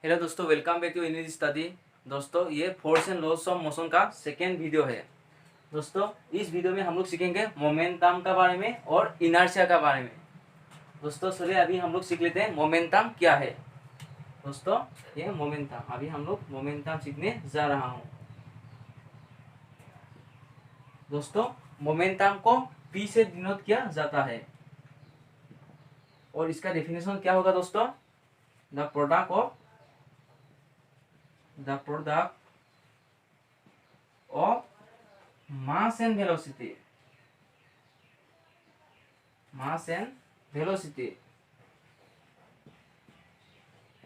Hello दोस्तों, welcome back to English study. दोस्तों, ये force and laws of motion का सेकेंड वीडियो है। दोस्तों, इस वीडियो में हम लोग सीखेंगे मोमेंटम का बारे में और इनर्शिया का बारे में। दोस्तों चलिए अभी हम लोग सीख लेते हैं मोमेंटम क्या है। दोस्तों, ये मोमेंटम, अभी हम लोग मोमेंटम सीखने जा रहा हूँ। दोस्तों, मोमेंटम को पी से डिनोट किया जाता है और इसका डेफिनेशन क्या होगा दोस्तों? The product of mass and velocity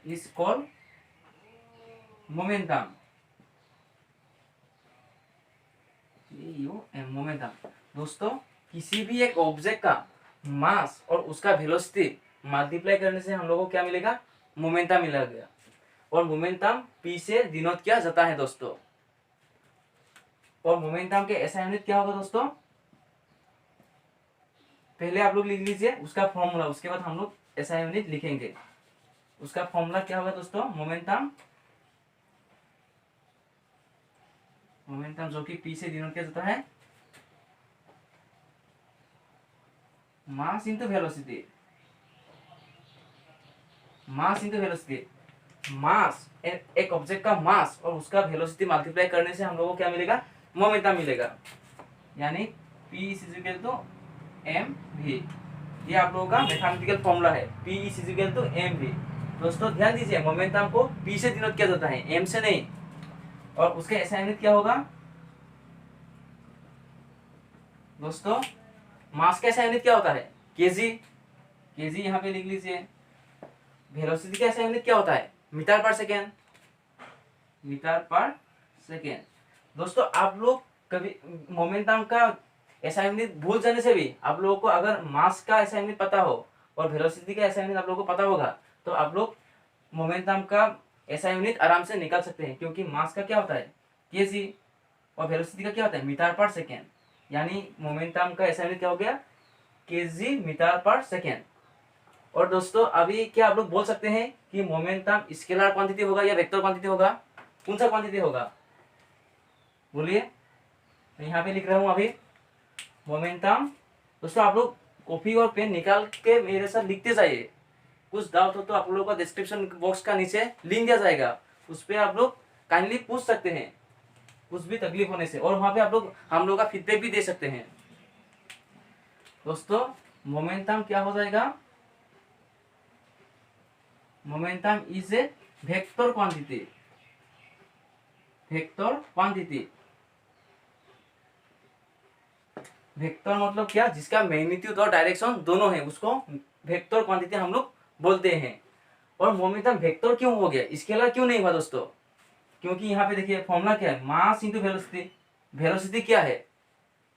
is called momentum। Momentum. दोस्तों, किसी भी एक ऑब्जेक्ट का मास और उसका वेलोसिटी मल्टीप्लाई करने से हम लोगों को क्या मिलेगा? मोमेंटम मिलेगा। और मोमेंटम पी से डिनोट किया जाता है दोस्तों। और मोमेंटम के ऐसा यूनिट क्या होगा दोस्तों? पहले आप लोग लिख लीजिए उसका फॉर्मूला, उसके बाद हम लोग ऐसा यूनिट लिखेंगे। उसका फॉर्मूला क्या होगा दोस्तों? मोमेंटम जो कि पी से डिनोट किया जाता है मास इंटू वेलोसिटी। मास एक ऑब्जेक्ट का मास और उसका वेलोसिटी मल्टीप्लाई करने से हम लोगों को क्या मिलेगा? मोमेंटम मिलेगा। यानी P is equal to M V. ये आप लोगों का मैथमेटिकल फॉर्मूला है, P is equal to M V. दोस्तों ध्यान दीजिए, मोमेंटम को P से डिनोट किया जाता है, m से नहीं। और उसका ऐसा यूनिट क्या होगा दोस्तों? मास का ऐसा यूनिट क्या होता है? केजी। केजी यहाँ पे लिख लीजिए। वेलोसिटी का ऐसा यूनिट क्या होता है? मीटर पर सेकेंड। दोस्तों, आप लोग कभी मोमेंटम का ऐसा यूनिट भूल जाने से भी आप लोगों को अगर मास का ऐसा यूनिट पता हो और वेलोसिटी का ऐसा यूनिट आप लोगों को पता होगा तो आप लोग मोमेंटम का ऐसा यूनिट आराम से निकाल सकते हैं। क्योंकि मास का क्या होता है? केजी और वेलोसिटी का क्या होता है? मीटर पर सेकेंड। यानी मोमेंटम का ऐसा यूनिट क्या हो गया? केजी मीटर पर सेकेंड। और दोस्तों, अभी क्या आप लोग बोल सकते हैं कि मोमेंटम स्केलर क्वांटिटी होगा या वेक्टर क्वांटिटी होगा? कौन सा क्वांटिटी होगा? बोलिए। तो यहाँ पे लिख रहा हूँ अभी मोमेंटम। दोस्तों, आप लोग कॉपी और पेन निकाल के मेरे साथ लिखते जाइए। कुछ डाउट हो तो आप लोगों का डिस्क्रिप्शन बॉक्स का नीचे लिंक दिया जाएगा, उस पर आप लोग काइंडली पूछ सकते हैं कुछ भी तकलीफ होने से। और वहां पे आप लोग हम लोग का फीडबैक भी दे सकते हैं। दोस्तों, मोमेंटम क्या हो जाएगा? Momentum is a vector quantity. Vector मतलब क्या? जिसका मैग्नीट्यूड और डायरेक्शन दोनों है, उसको वेक्टर क्वांटिटी हम लोग बोलते हैं। और मोमेंटम वेक्टर क्यों हो गया, स्केलर क्यों नहीं हुआ दोस्तों? क्योंकि यहाँ पे देखिए फॉर्मूला क्या है? मास इंटू वेलोसिटी। वेलोसिटी क्या है?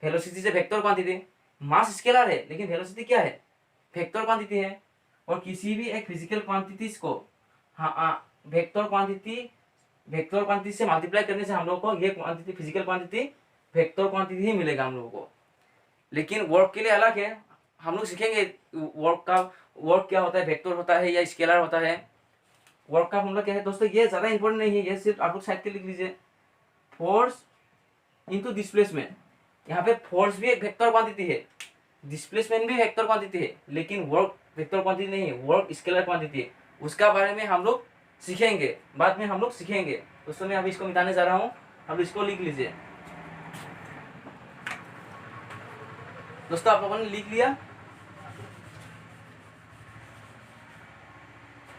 वेलोसिटी से वेक्टर क्वांटिटी। मास स्केलर है लेकिन वेलोसिटी क्या है? वेक्टर क्वांटिटी है। और किसी भी एक फिजिकल क्वांटिटीज को वेक्टर क्वांटिटी से मल्टीप्लाई करने से हम लोग को ये quantity, physical quantity vector quantity ही मिलेगा हम लोगों को। लेकिन वर्क के लिए अलग है, हम लोग सीखेंगे वर्क क्या होता है, वेक्टर होता है या स्केलर होता है। वर्क का फॉर्मूला क्या है दोस्तों? ये ज्यादा इंपॉर्टेंट नहीं है, ये सिर्फ आप लोग साइड के लिख लीजिए। Force into displacement. यहाँ पे फोर्स भी एक वेक्टर क्वांटिटी है, डिस्प्लेसमेंट भी वेक्टर क्वांटिटी है, लेकिन वर्क वेक्टर क्वांटिटी नहीं है, वर्क स्केलर क्वांटिटी है। उसका बारे में हम लोग सीखेंगे, बाद में हम लोग सीखेंगे। दोस्तों, मैं अभी इसको मिटाने जा रहा हूँ, अब इसको लिख लीजिए। दोस्तों, आप लोगों ने लिख लिया?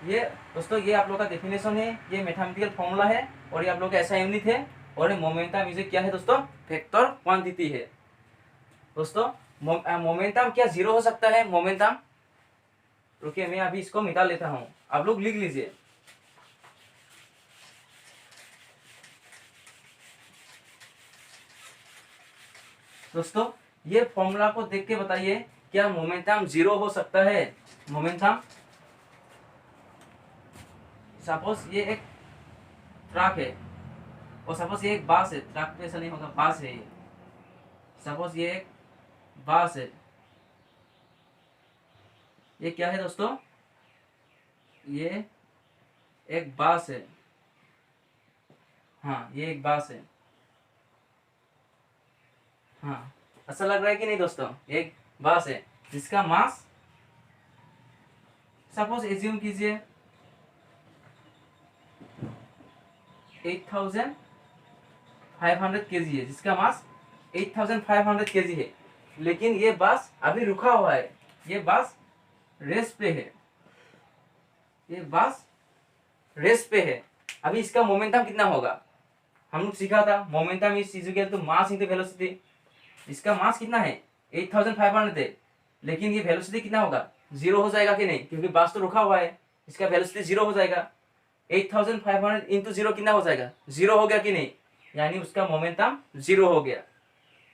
ये दोस्तों, ये आप लोग का डेफिनेशन है, ये मैथमेटिकल फॉर्मूला है और ये आप लोग का ऐसा यूनिट है। और ये मोमेंटम इज क्या है दोस्तों? वेक्टर क्वांटिटी है। दोस्तों, मोमेंटम क्या जीरो हो सकता है? मोमेंटम, रुकिए मैं अभी इसको मिटा लेता हूँ, आप लोग लिख लीजिए। दोस्तों, ये फॉर्मूला को देख के बताइए, क्या मोमेंटम जीरो हो सकता है? मोमेंटम, सपोज ये एक ट्रक है और सपोज ये एक बास है। ट्रक पे ऐसा नहीं होगा, बास है ये। सपोज ये एक बास है। ये क्या है दोस्तों? ये एक बास है, हाँ ये एक बास है, हाँ अच्छा लग रहा है कि नहीं दोस्तों, एक बास है जिसका मास सपोज एज्यूम कीजिए 8500 केजी है, जिसका मास 8500 केजी है, लेकिन ये बास अभी रुका हुआ है, ये बास रेस्ट पे है, ये बास रेस्ट पे है। अभी इसका मोमेंटम कितना होगा, हम लोग सीखा था momentum is equal to mass into velocity. इसका मास कितना है 8500 है, लेकिन ये वेलोसिटी कितना होगा, जीरो हो जाएगा कि नहीं, क्योंकि बास तो रुका हुआ है, इसका वेलोसिटी जीरो हो जाएगा। 8500 इंटू जीरो कितना हो जाएगा, जीरो हो गया कि नहीं, यानी उसका मोमेंटम जीरो हो गया,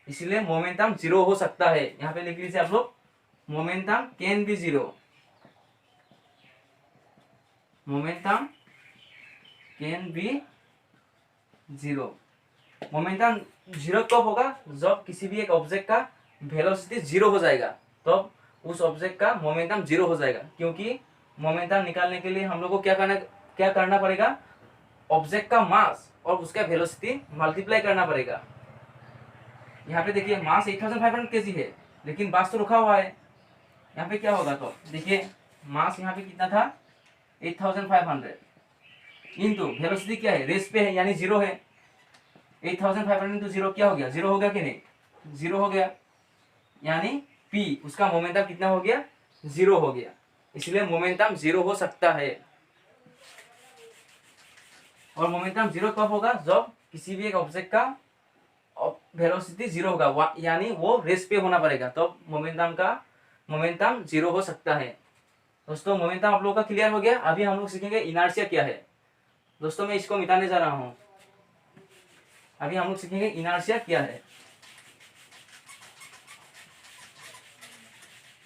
इसलिए मोमेंटम जीरो हो सकता है। यहाँ पे लिख लीजिए आप लोग, momentum can be zero, momentum can be zero. Momentum zero कब होगा, जब किसी भी एक ऑब्जेक्ट का वेलोसिटी जीरो हो जाएगा, तब तो उस ऑब्जेक्ट का मोमेंटम जीरो हो जाएगा। क्योंकि मोमेंटम निकालने के लिए हम लोग को क्या करना पड़ेगा, ऑब्जेक्ट का मास और उसका वेलोसिटी मल्टीप्लाई करना पड़ेगा। यहाँ पे देखिए मास 8500 केजी है, लेकिन बास तो रुका हुआ है, यहाँ पे क्या होगा, तो देखिए मास यहाँ पे कितना था 8500 इंटू वेलोसिटी क्या है, रेस्ट पे है यानी जीरो है। 8500 इंटू जीरो क्या हो गया, जीरो हो गया कि नहीं, जीरो हो गया, यानी पी उसका मोमेंटम कितना हो गया, जीरो हो गया, इसलिए मोमेंटम जीरो हो सकता है। और मोमेंटम जीरो कब होगा, जब किसी भी एक ऑब्जेक्ट का वेलोसिटी जीरो होगा, यानी वो रेस्ट पे होना पड़ेगा, तब मोमेंटम जीरो हो सकता है। दोस्तों मोमेंटम आप लोगों का क्लियर हो गया। अभी हम लोग सीखेंगे इनर्शिया क्या है। दोस्तों मैं इसको मिटाने जा रहा हूं, अभी हम लोग सीखेंगे इनर्शिया क्या है।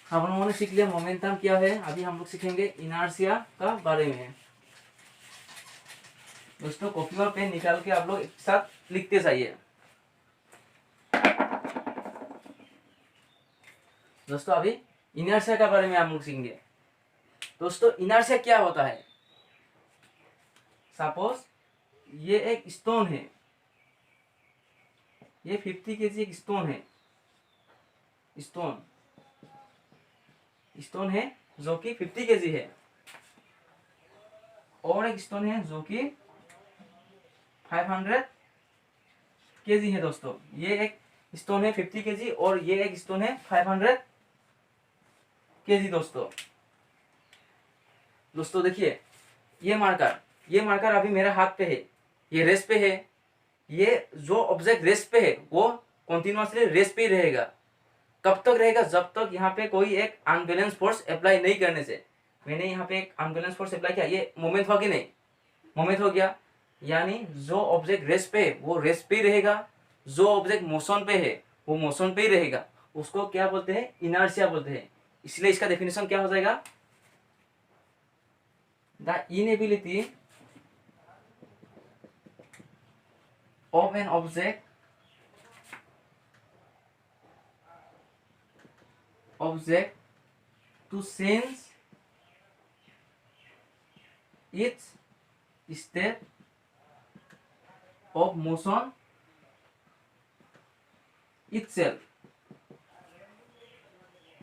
हम लोगों ने सीख लिया मोमेंटम क्या है, अभी हम लोग सीखेंगे इनर्शिया का बारे में। दोस्तों कॉपी और पेन निकाल के आप लोग एक साथ लिखते जाइए। दोस्तों अभी इनर्शिया के बारे में हम लोग सीखेंगे। दोस्तों इनर्शिया क्या होता है, सपोज ये एक स्टोन है, ये 50 केजी एक स्टोन है, स्टोन है जो कि 50 केजी है, और एक स्टोन है जो कि 500 केजी है। दोस्तों ये एक स्टोन है 50 केजी और ये एक स्टोन है 500 केजी। दोस्तों देखिए ये मार्कर अभी मेरे हाथ पे है, ये रेस्ट पे है, ये जो ऑब्जेक्ट रेस्ट पे है वो कंटिन्यूअसली रेस्ट पे ही रहेगा। कब तक रहेगा, जब तक यहाँ पे कोई एक अनबैलेंस फोर्स अप्लाई नहीं करने से। मैंने यहाँ पे एक अनबैलेंस फोर्स अप्लाई किया, ये मोमेंट हुआ कि नहीं, मोमेंट हो गया, यानी जो ऑब्जेक्ट रेस्ट पे है वो रेस्ट पे ही रहेगा, जो ऑब्जेक्ट मोशन पे है वो मोशन पे ही रहेगा। उसको क्या बोलते हैं, इनर्शिया बोलते हैं। इसलिए इसका डेफिनेशन क्या हो जाएगा, the inability of an object to change its state of motion itself।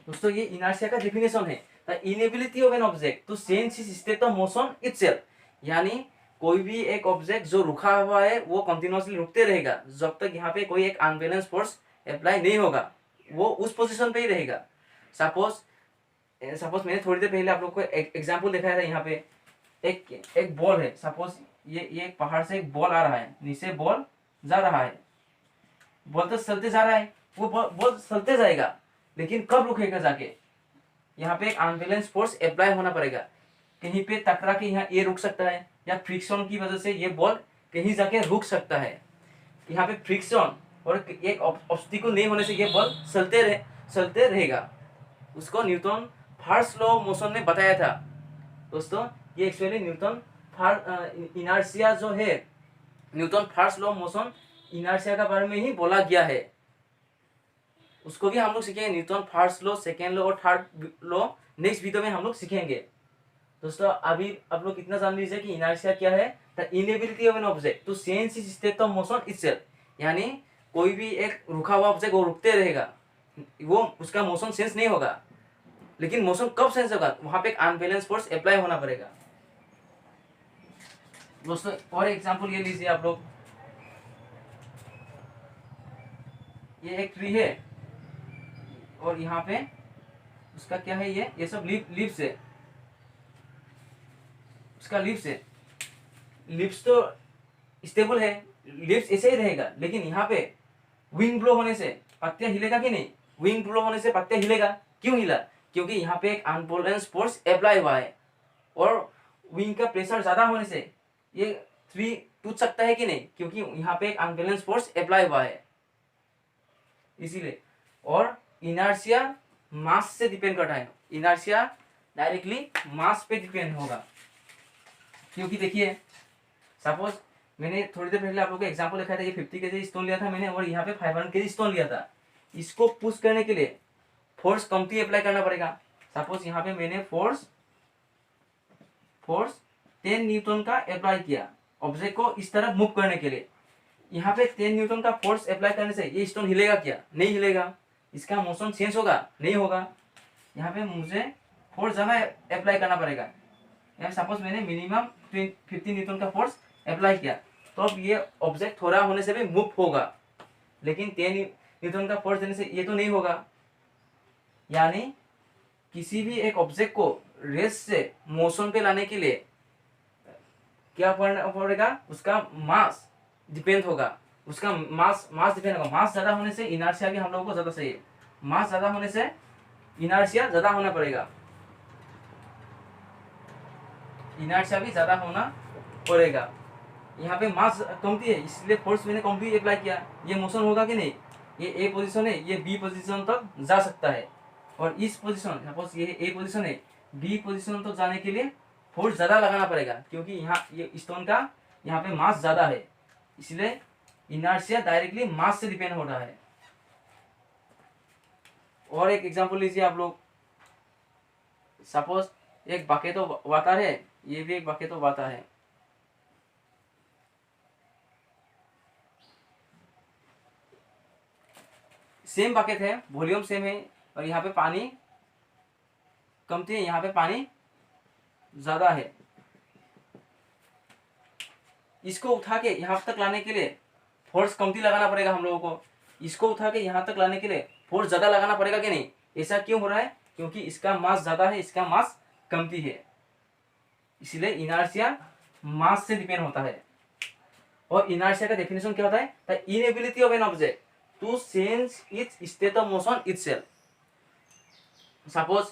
दोस्तों ये इनर्शिया का डेफिनेशन है, the inability of an object to change its state of motion itself, यानी कोई भी एक ऑब्जेक्ट जो रुका हुआ है वो कंटिन्यूअसली रुकते रहेगा जब तक यहाँ पे कोई एक अनबैलेंस फोर्स अप्लाई नहीं होगा, वो उस पोजीशन पे ही रहेगा। सपोज मैंने थोड़ी देर पहले आप लोग को एग्जांपल दिखाया था, यहाँ पे एक बॉल है, सपोज ये पहाड़ से एक बॉल आ रहा है, नीचे बॉल जा रहा है, बॉल तो चलते जा रहा है, वो बॉल चलते जाएगा, लेकिन कब रुकेगा, जाके यहाँ पे एक अनबैलेंस फोर्स अप्लाई होना पड़ेगा, कहीं पे टकरा के यहाँ ये रुक सकता है, या फ्रिक्शन की वजह से ये बॉल कहीं जाके रुक सकता है। यहाँ पे फ्रिक्शन और एक ऑब्स्टिकल नहीं होने से ये बॉल चलते रहेगा। उसको Newton first law of motion में बताया था। दोस्तों ये एक्चुअली इनर्शिया जो है, Newton first law of motion inertia के बारे में ही बोला गया है। उसको भी हम लोग सीखेंगे, Newton first law, second law और थर्ड लॉ नेक्स्ट वीडियो में हम लोग सीखेंगे। दोस्तों अभी आप लोग कितना जान लीजिए कि इनर्शिया क्या है, the inability of an object to change its state of motion itself. यानी कोई भी एक रुका हुआ ऑब्जेक्ट वो रुकते रहेगा, वो उसका मोशन सेंस नहीं होगा, लेकिन मोशन कब सेंस होगा, वहां पे एक अनबैलेंस फोर्स अप्लाई होना पड़ेगा। दोस्तों और एग्जांपल ये लीजिए आप लोग, ये एक ट्री है और यहाँ पे उसका क्या है, ये सब लीव्स है, उसका लीव्स है, लीव्स तो स्टेबल है, लीव्स ऐसे ही रहेगा, लेकिन यहाँ पे विंग ब्लो होने से पत्तियां हिलेगा कि नहीं, विंग ब्लो होने से पत्तियां हिलेगा, क्यों हिला, क्योंकि यहाँ पे एक अनबैलेंस फोर्स अप्लाई हुआ है, और विंग का प्रेशर ज्यादा होने से ये ट्री टूट सकता है कि नहीं, क्योंकि यहाँ पे एक अनबैलेंस फोर्स अप्लाई हुआ है इसीलिए। और इनर्शिया मास से डिपेंड करता है, इनर्शिया डायरेक्टली मास पे डिपेंड होगा, क्योंकि देखिए सपोज मैंने थोड़ी देर पहले आप लोगों को एग्जांपल लिखा था, ये 50 केजी स्टोन लिया था मैंने और यहाँ पे 500 केजी स्टोन लिया था, इसको पुश करने के लिए फोर्स कमती अप्लाई करना पड़ेगा। सपोज यहाँ पे मैंने फोर्स 10 न्यूटन का अप्लाई किया ऑब्जेक्ट को इस तरफ मूव करने के लिए, यहाँ पे 10 न्यूटन का फोर्स अप्लाई करने से ये स्टोन हिलेगा क्या, नहीं हिलेगा, इसका मोशन चेंज होगा, नहीं होगा। यहाँ पे मुझे फोर्स ज्यादा अप्लाई करना पड़ेगा, यहाँ सपोज मैंने मिनिमम 50 न्यूटन का फोर्स अप्लाई किया, तो अब ये ऑब्जेक्ट थोड़ा होने से भी मूव होगा, लेकिन 10 न्यूटन का फोर्स देने से ये तो नहीं होगा। यानी किसी भी एक ऑब्जेक्ट को रेस्ट से मोशन पे लाने के लिए क्या करना पड़ेगा, उसका मास डिपेंड होगा, उसका मास डिपेंड होगा, मास ज्यादा होने से इनर्शिया भी हम लोगों को ज्यादा चाहिए, मास ज्यादा होने से इनर्शिया ज्यादा होना पड़ेगा, इनर्शिया भी ज्यादा होना पड़ेगा। यहाँ पे मास कमती है इसलिए फोर्स मैंने कमती अप्लाई किया, ये मोशन होगा कि नहीं, ये ए पोजीशन है, ये बी पोजीशन तक जा सकता है, और इस पोजीशन सपोज ये ए पोजीशन है, बी पोजीशन तक जाने के लिए फोर्स ज्यादा लगाना पड़ेगा, क्योंकि यहाँ ये स्टोन का यहाँ पे मास ज्यादा है, इसलिए इनर्शिया डायरेक्टली मास से डिपेंड हो रहा है। और एक एग्जांपल लीजिए आप लोग, सपोज एक बकेट ऑफ वाटर है, ये भी एक बकेट ऑफ वाटर है, सेम बकेट है, वॉल्यूम सेम है, और यहाँ पे पानी कमती है, यहाँ पे पानी ज्यादा है, इसको उठा के यहाँ तक लाने के लिए फोर्स कमती लगाना पड़ेगा हम लोगों को, इसको उठा के यहाँ तक लाने के लिए फोर्स ज्यादा लगाना पड़ेगा कि नहीं, ऐसा क्यों हो रहा है, क्योंकि इसका मास ज्यादा है, इसका मास कमती है, इसलिए इनर्शिया मास से डिपेंड होता है। और इनर्शिया का डेफिनेशन क्या होता है, the inability of an object to change its state of motion itself. Suppose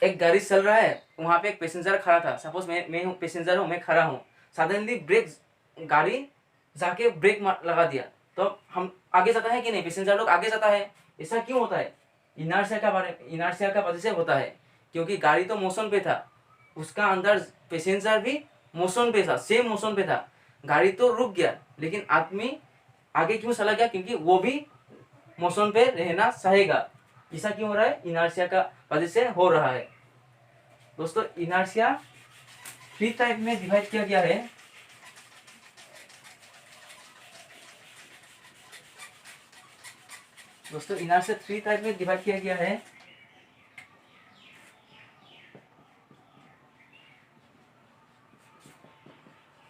एक गाड़ी चल रहा है, वहां पे एक पैसेंजर खड़ा था, सपोज मैं पैसेंजर हूँ, मैं खड़ा हूँ, सडनली ब्रेक, गाड़ी जाके ब्रेक लगा दिया, तो हम आगे जाता है कि नहीं, पैसेंजर लोग आगे जाता है, ऐसा क्यों होता है, इनर्शिया का वजह से होता है, क्योंकि गाड़ी तो मोशन पे था, उसका अंदर पैसेंजर भी मोशन पे था, सेम मोशन पे था, गाड़ी तो रुक गया, लेकिन आदमी आगे क्यों चला गया, क्योंकि वो भी मोशन पे रहना चाहेगा, ऐसा क्यों हो रहा है, इनर्शिया का वजह से हो रहा है। दोस्तों इनर्शिया 3 टाइप में डिवाइड किया गया है, दोस्तों इनर्शिया 3 टाइप में डिवाइड किया गया है।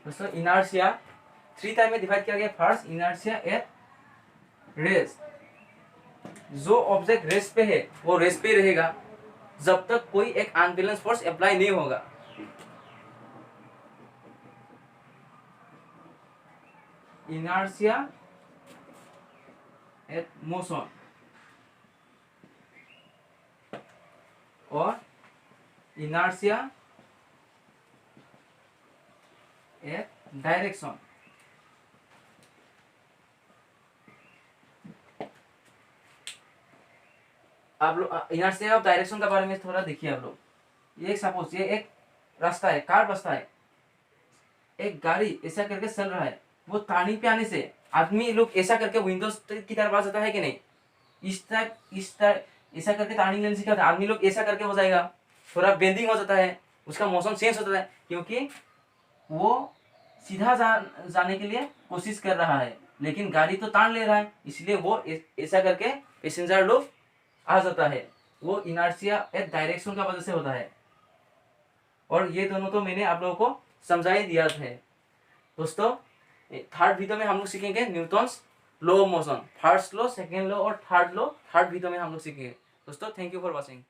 दोस्तों इनर्शिया 3 टाइप में डिवाइड किया गया। फर्स्ट इनर्शिया एट रेस्ट, जो ऑब्जेक्ट रेस्ट पे है वो रेस्ट पे रहेगा जब तक कोई एक अनबैलेंस फोर्स अप्लाई नहीं होगा। इनर्शिया एट मोशन और इनर्शिया एट डायरेक्शन। आप लोग इनर्शिया ऑफ डायरेक्शन के बारे में थोड़ा देखिए आप लोग। ये सपोज ये एक रास्ता है, कार रास्ता है, एक गाड़ी ऐसा करके चल रहा है, वो टर्निंग पे आने से आदमी लोग ऐसा करके विंडोज की तरफ आ जाता है कि नहीं, इस तरह ऐसा करके टर्निंग लेने से क्या होता है, आदमी लोग ऐसा करके हो जाएगा, थोड़ा बेंडिंग हो जाता है, उसका मोशन चेंज होता है, क्योंकि वो सीधा जाने के लिए कोशिश कर रहा है, लेकिन गाड़ी तो तान ले रहा है, इसलिए वो ऐसा करके पैसेंजर लोग आ जाता है। वो इनर्शिया एक डायरेक्शन का वजह से होता है। और ये दोनों तो मैंने आप लोगों को समझा ही दिया है दोस्तों। थर्ड वीडियो में हम लोग सीखेंगे Newton's law of motion, first law, second law और थर्ड लॉ, थर्ड वीडियो में हम लोग सीखेंगे दोस्तों। Thank you for watching.